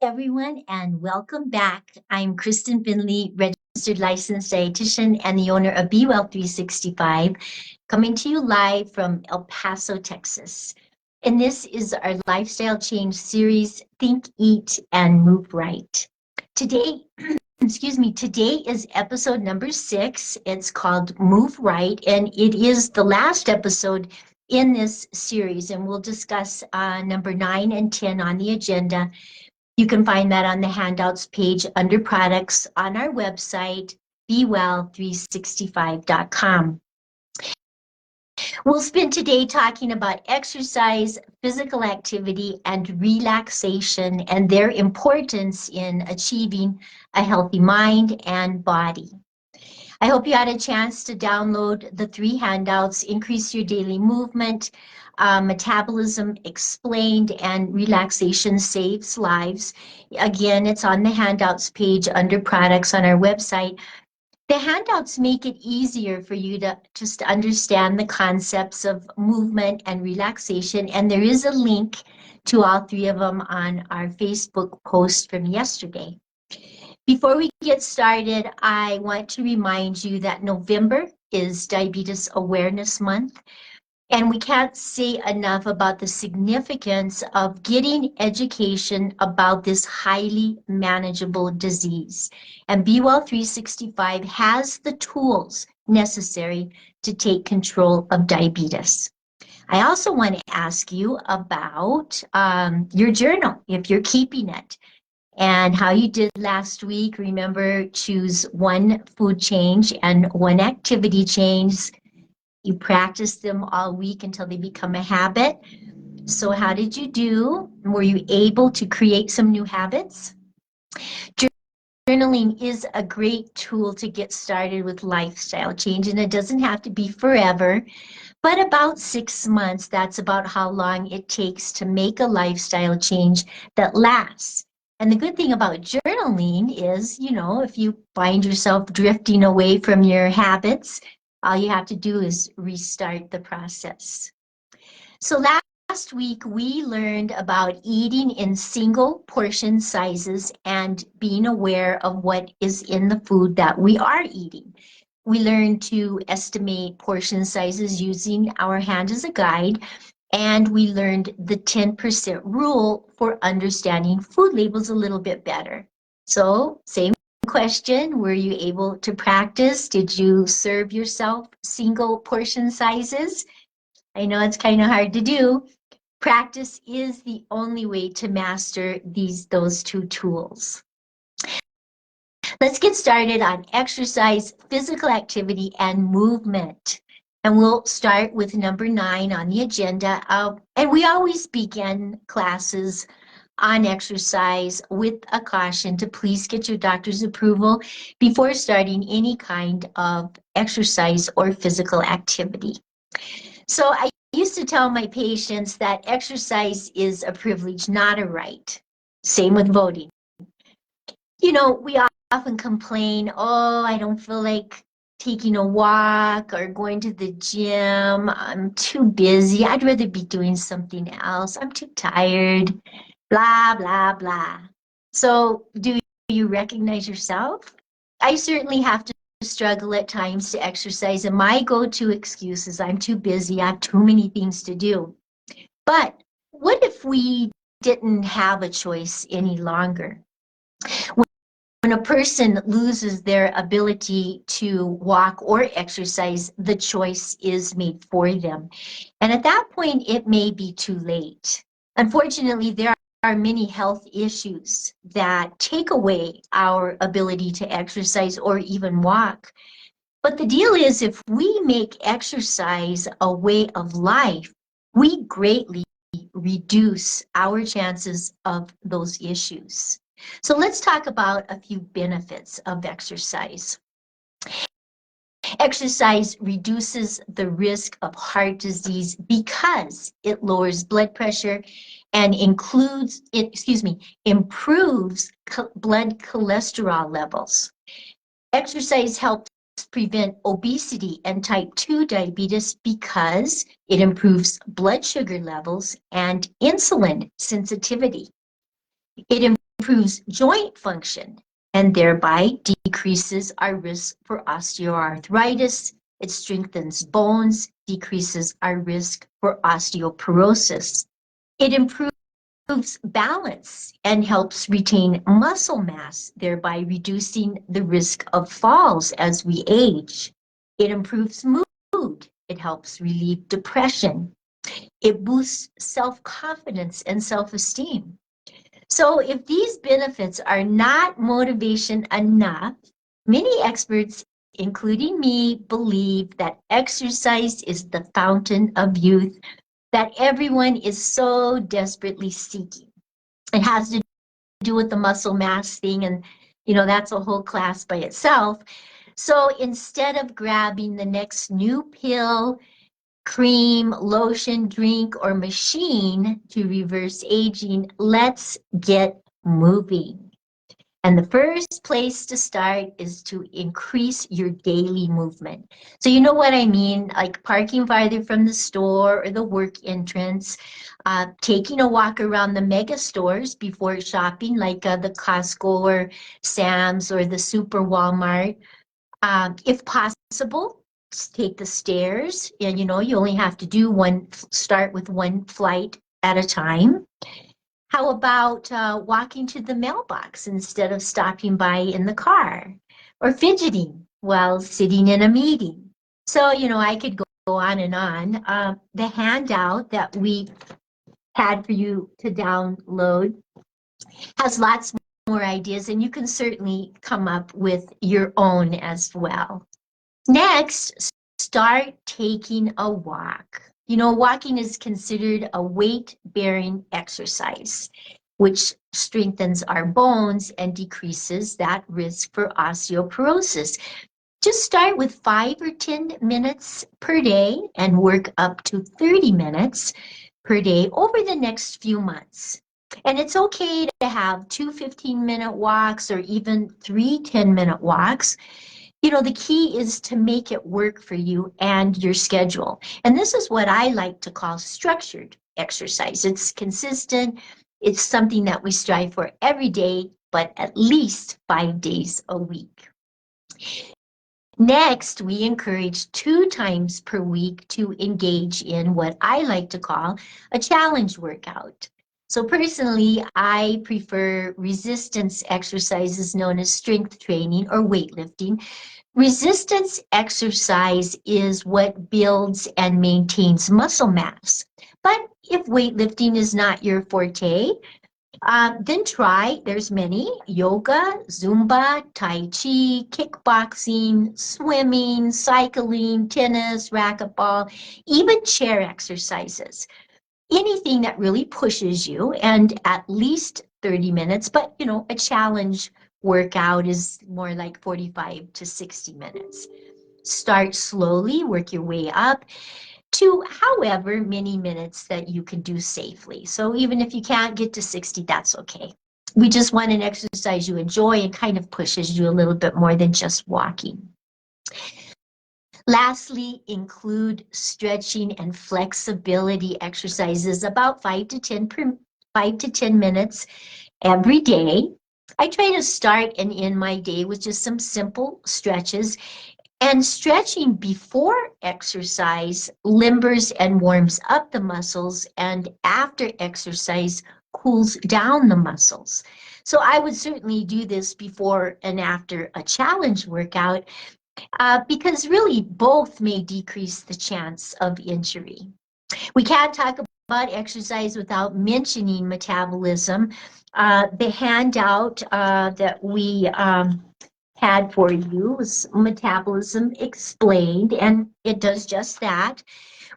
Everyone, and welcome back. I'm Kristen Finley, registered licensed dietitian and the owner of Be Well 365, coming to you live from El Paso, Texas. And this is our lifestyle change series, Think, Eat, and Move Right. Today, today is episode number 6. It's called Move Right, and it is the last episode in this series, and we'll discuss number 9 and 10 on the agenda. You can find that on the handouts page under products on our website, bewell365.com. We'll spend today talking about exercise, physical activity, and relaxation and their importance in achieving a healthy mind and body. I hope you had a chance to download the 3 handouts, Increase Your Daily Movement, Metabolism Explained, and Relaxation Saves Lives. Again, it's on the handouts page under products on our website. The handouts make it easier for you to just understand the concepts of movement and relaxation, and there is a link to all 3 of them on our Facebook post from yesterday. Before we get started, I want to remind you that November is Diabetes Awareness Month, and we can't say enough about the significance of getting education about this highly manageable disease. And Be Well 365 has the tools necessary to take control of diabetes. I also want to ask you about your journal, if you're keeping it, and how you did last week. Remember, choose one food change and one activity change. You practice them all week until they become a habit. So how did you do? Were you able to create some new habits? Journaling is a great tool to get started with lifestyle change, and it doesn't have to be forever, but about 6 months. That's about how long it takes to make a lifestyle change that lasts. And the good thing about journaling is, if you find yourself drifting away from your habits, all you have to do is restart the process. So last week, we learned about eating in single portion sizes and being aware of what is in the food that we are eating. We learned to estimate portion sizes using our hand as a guide, and we learned the 10% rule for understanding food labels a little bit better. So, same question, were you able to practice? Did you serve yourself single portion sizes? I know it's kind of hard to do. Practice is the only way to master those 2 tools. Let's get started on exercise, physical activity, and movement. And we'll start with number 9 on the agenda. And we always begin classes on exercise with a caution to please get your doctor's approval before starting any kind of exercise or physical activity. So I used to tell my patients that exercise is a privilege, not a right. Same with voting. We often complain, oh, I don't feel like taking a walk or going to the gym. I'm too busy. I'd rather be doing something else. I'm too tired, blah, blah, blah. So do you recognize yourself? I certainly have to struggle at times to exercise, and my go-to excuse is I'm too busy. I have too many things to do. But what if we didn't have a choice any longer? When a person loses their ability to walk or exercise, the choice is made for them. And at that point, it may be too late. Unfortunately, there are many health issues that take away our ability to exercise or even walk. But the deal is, if we make exercise a way of life, we greatly reduce our chances of those issues. So let's talk about a few benefits of exercise. Exercise reduces the risk of heart disease because it lowers blood pressure and improves blood cholesterol levels. Exercise helps prevent obesity and type 2 diabetes because it improves blood sugar levels and insulin sensitivity. It improves improves joint function and thereby decreases our risk for osteoarthritis. It strengthens bones, decreases our risk for osteoporosis. It improves balance and helps retain muscle mass, thereby reducing the risk of falls as we age. It improves mood. It helps relieve depression. It boosts self-confidence and self-esteem. So if these benefits are not motivation enough, many experts, including me, believe that exercise is the fountain of youth that everyone is so desperately seeking. It has to do with the muscle mass thing, and that's a whole class by itself. So instead of grabbing the next new pill, cream, lotion, drink, or machine to reverse aging, let's get moving. And the first place to start is to increase your daily movement. So you know what I mean, like parking farther from the store or the work entrance, taking a walk around the mega stores before shopping, like the Costco or Sam's or the Super Walmart. If possible, take the stairs, and you only have to start with one flight at a time. How about walking to the mailbox instead of stopping by in the car, or fidgeting while sitting in a meeting? So, I could go on and on. The handout that we had for you to download has lots more ideas, and you can certainly come up with your own as well. Next, start taking a walk. Walking is considered a weight-bearing exercise, which strengthens our bones and decreases that risk for osteoporosis. Just start with 5 or 10 minutes per day and work up to 30 minutes per day over the next few months. And it's okay to have 2 15-minute walks or even 3 10-minute walks. The key is to make it work for you and your schedule. And this is what I like to call structured exercise. It's consistent. It's something that we strive for every day, but at least 5 days a week. Next, we encourage 2 times per week to engage in what I like to call a challenge workout. So personally, I prefer resistance exercises known as strength training or weightlifting. Resistance exercise is what builds and maintains muscle mass. But if weightlifting is not your forte, then there's many: yoga, Zumba, Tai Chi, kickboxing, swimming, cycling, tennis, racquetball, even chair exercises. Anything that really pushes you, and at least 30 minutes, but a challenge workout is more like 45 to 60 minutes. Start slowly, work your way up to however many minutes that you can do safely. So even if you can't get to 60, that's okay. We just want an exercise you enjoy and kind of pushes you a little bit more than just walking. Lastly, include stretching and flexibility exercises about 5 to 10 minutes every day. I try to start and end my day with just some simple stretches. And stretching before exercise limbers and warms up the muscles, and after exercise cools down the muscles. So I would certainly do this before and after a challenge workout because really both may decrease the chance of injury. We can't talk about exercise without mentioning metabolism. The handout that we had for you was Metabolism Explained, and it does just that.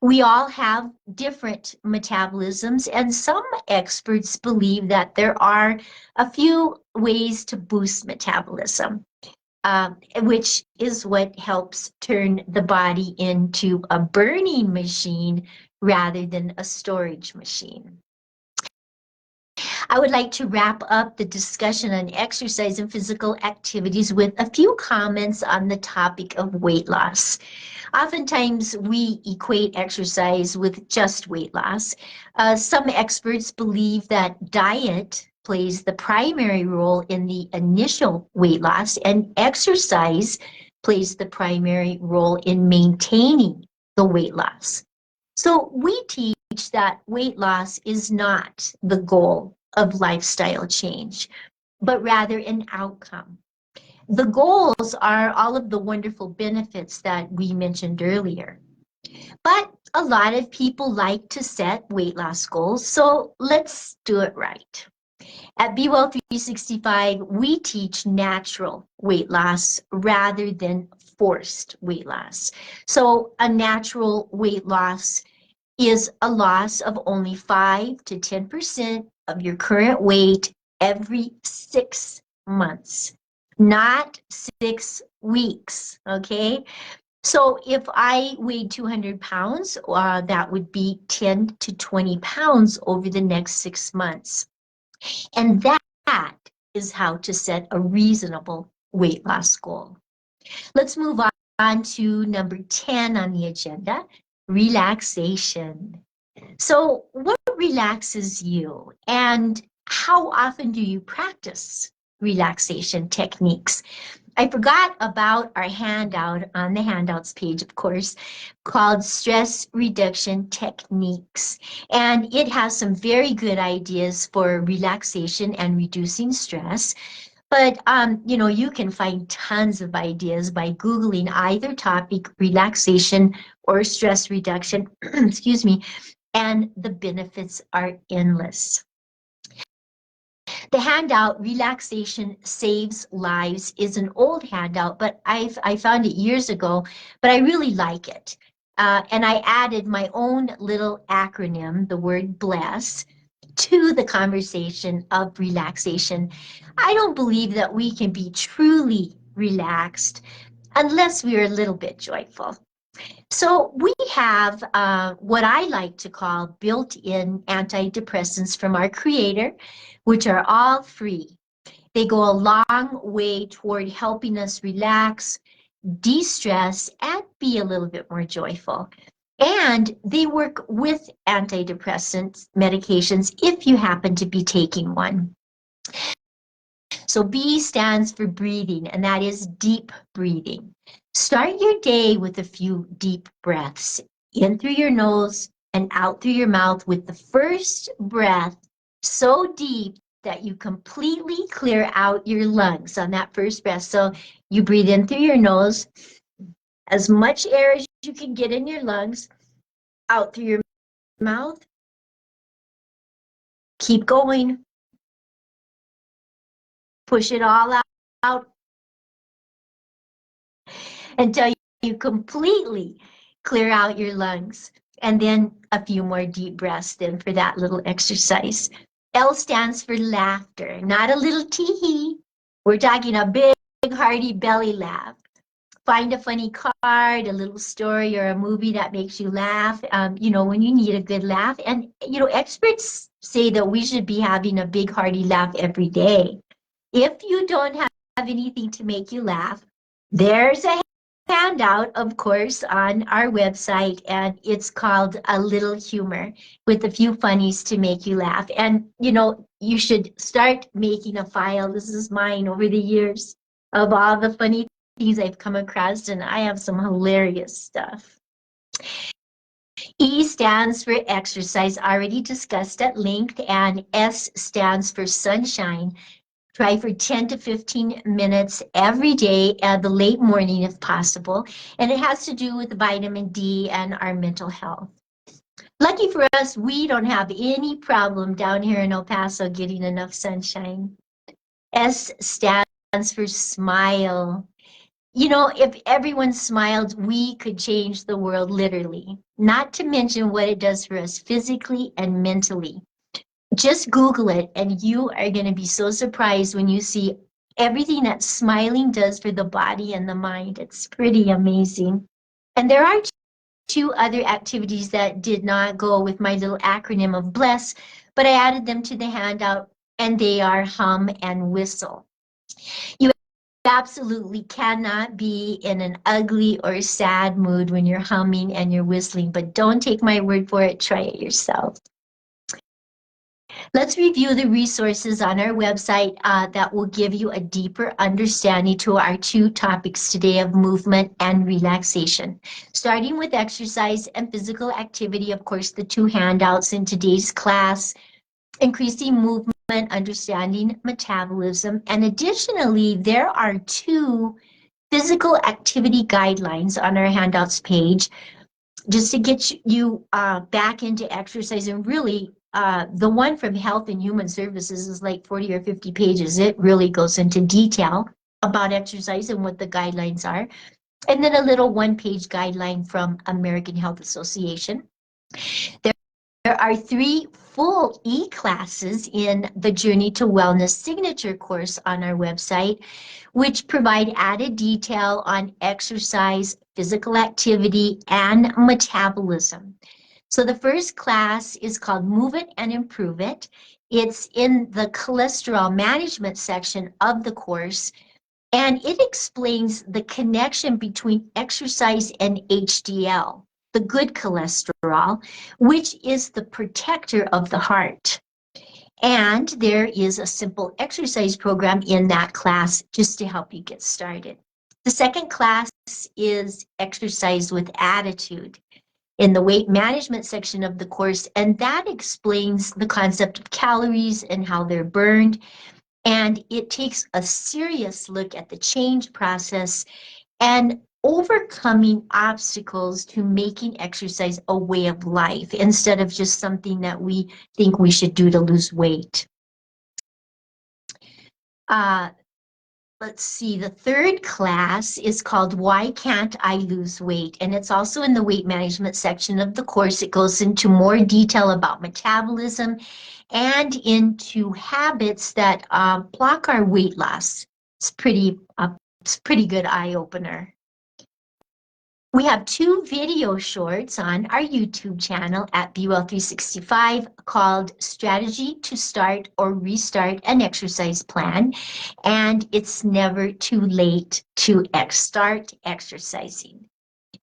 We all have different metabolisms, and some experts believe that there are a few ways to boost metabolism, which is what helps turn the body into a burning machine rather than a storage machine. I would like to wrap up the discussion on exercise and physical activities with a few comments on the topic of weight loss. Oftentimes, we equate exercise with just weight loss. Some experts believe that diet plays the primary role in the initial weight loss, and exercise plays the primary role in maintaining the weight loss. So we teach that weight loss is not the goal of lifestyle change, but rather an outcome. The goals are all of the wonderful benefits that we mentioned earlier. But a lot of people like to set weight loss goals, so let's do it right. At Be Well 365, we teach natural weight loss rather than forced weight loss. So a natural weight loss is a loss of only 5 to 10% of your current weight every 6 months, not 6 weeks, okay? So if I weighed 200 pounds, that would be 10 to 20 pounds over the next 6 months. And that is how to set a reasonable weight loss goal. Let's move on to number 10 on the agenda, relaxation. So what relaxes you, and how often do you practice relaxation techniques? I forgot about our handout on the handouts page, of course, called Stress Reduction Techniques. And it has some very good ideas for relaxation and reducing stress. But, you can find tons of ideas by Googling either topic, relaxation or stress reduction, excuse me, and the benefits are endless. The handout, Relaxation Saves Lives, is an old handout, but I found it years ago, but I really like it. And I added my own little acronym, the word BLESS, to the conversation of relaxation. I don't believe that we can be truly relaxed unless we are a little bit joyful. So we have what I like to call built-in antidepressants from our creator, which are all free. They go a long way toward helping us relax, de-stress, and be a little bit more joyful. And they work with antidepressant medications if you happen to be taking one. So B stands for breathing, and that is deep breathing. Start your day with a few deep breaths, in through your nose and out through your mouth, with the first breath so deep that you completely clear out your lungs on that first breath. So you breathe in through your nose, as much air as you can get in your lungs, out through your mouth. Keep going. Push it all out until you completely clear out your lungs. And then a few more deep breaths then for that little exercise. L stands for laughter, not a little tee-hee. We're talking a big, hearty belly laugh. Find a funny card, a little story, or a movie that makes you laugh, when you need a good laugh. And, experts say that we should be having a big, hearty laugh every day. If you don't have anything to make you laugh, there's a handout, of course, on our website, and it's called A Little Humor, with a few funnies to make you laugh. And, you should start making a file. This is mine over the years of all the funny things I've come across, and I have some hilarious stuff. E stands for exercise, already discussed at length, and S stands for sunshine. Try for 10 to 15 minutes every day at the late morning if possible. And it has to do with vitamin D and our mental health. Lucky for us, we don't have any problem down here in El Paso getting enough sunshine. S stands for smile. If everyone smiled, we could change the world literally, not to mention what it does for us physically and mentally. Just Google it, and you are going to be so surprised when you see everything that smiling does for the body and the mind. It's pretty amazing. And there are 2 other activities that did not go with my little acronym of BLESS, but I added them to the handout, and they are hum and whistle. You absolutely cannot be in an ugly or sad mood when you're humming and you're whistling, but don't take my word for it, try it yourself. Let's review the resources on our website that will give you a deeper understanding to our two topics today of movement and relaxation. Starting with exercise and physical activity, of course, the two handouts in today's class, increasing movement, understanding metabolism, and additionally, there are two physical activity guidelines on our handouts page just to get you back into exercise. And really, the one from Health and Human Services is like 40 or 50 pages. It really goes into detail about exercise and what the guidelines are. And then a little one-page guideline from American Health Association. There are 3 full e-classes in the Journey to Wellness signature course on our website, which provide added detail on exercise, physical activity, and metabolism. So the first class is called Move It and Improve It. It's in the cholesterol management section of the course, and it explains the connection between exercise and HDL, the good cholesterol, which is the protector of the heart. And there is a simple exercise program in that class just to help you get started. The second class is Exercise with Attitude in the weight management section of the course, and that explains the concept of calories and how they're burned. And it takes a serious look at the change process and overcoming obstacles to making exercise a way of life instead of just something that we think we should do to lose weight. Let's see, the third class is called Why Can't I Lose Weight? And it's also in the weight management section of the course. It goes into more detail about metabolism and into habits that block our weight loss. It's pretty good eye opener. We have 2 video shorts on our YouTube channel at BeWell365 called Strategy to Start or Restart an Exercise Plan. And it's never too late to start exercising.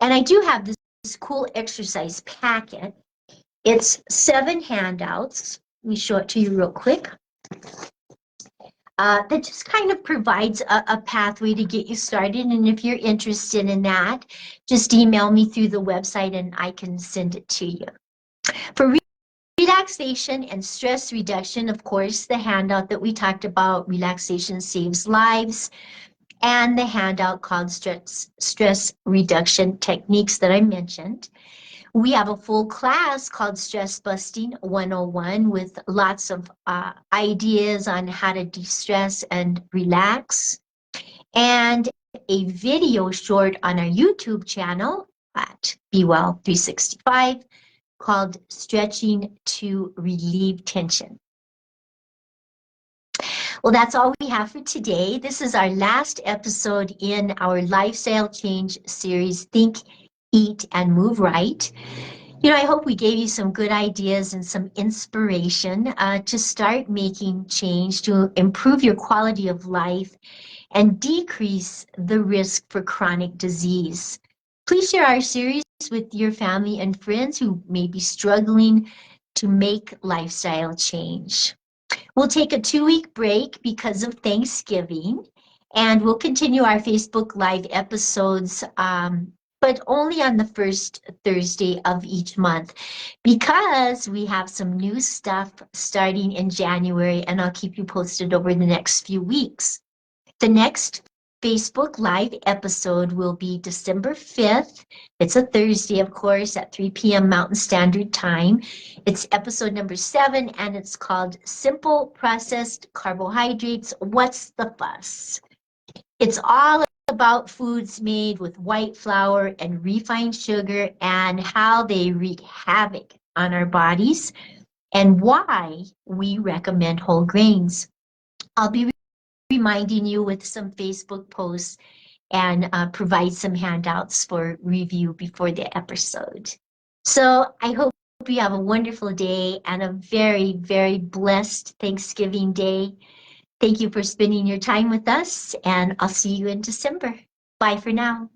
And I do have this cool exercise packet. It's 7 handouts. Let me show it to you real quick. That just kind of provides a pathway to get you started. And if you're interested in that, just email me through the website and I can send it to you. For relaxation and stress reduction, of course, the handout that we talked about, Relaxation Saves Lives, and the handout called Stress Reduction Techniques that I mentioned. We have a full class called Stress Busting 101 with lots of ideas on how to de-stress and relax. And a video short on our YouTube channel at BeWell365 called Stretching to Relieve Tension. Well, that's all we have for today. This is our last episode in our lifestyle change series, Think, Eat, and Move Right. You know, I hope we gave you some good ideas and some inspiration to start making change to improve your quality of life and decrease the risk for chronic disease. Please share our series with your family and friends who may be struggling to make lifestyle change. We'll take a 2-week break because of Thanksgiving, and we'll continue our Facebook Live episodes, but only on the first Thursday of each month because we have some new stuff starting in January, and I'll keep you posted over the next few weeks. The next Facebook Live episode will be December 5th. It's a Thursday, of course, at 3 p.m. Mountain Standard Time. It's episode number 7, and it's called Simple Processed Carbohydrates, What's the Fuss? It's all about foods made with white flour and refined sugar and how they wreak havoc on our bodies and why we recommend whole grains. I'll be reminding you with some Facebook posts and provide some handouts for review before the episode. So I hope you have a wonderful day and a very, very blessed Thanksgiving day. Thank you for spending your time with us, and I'll see you in December. Bye for now.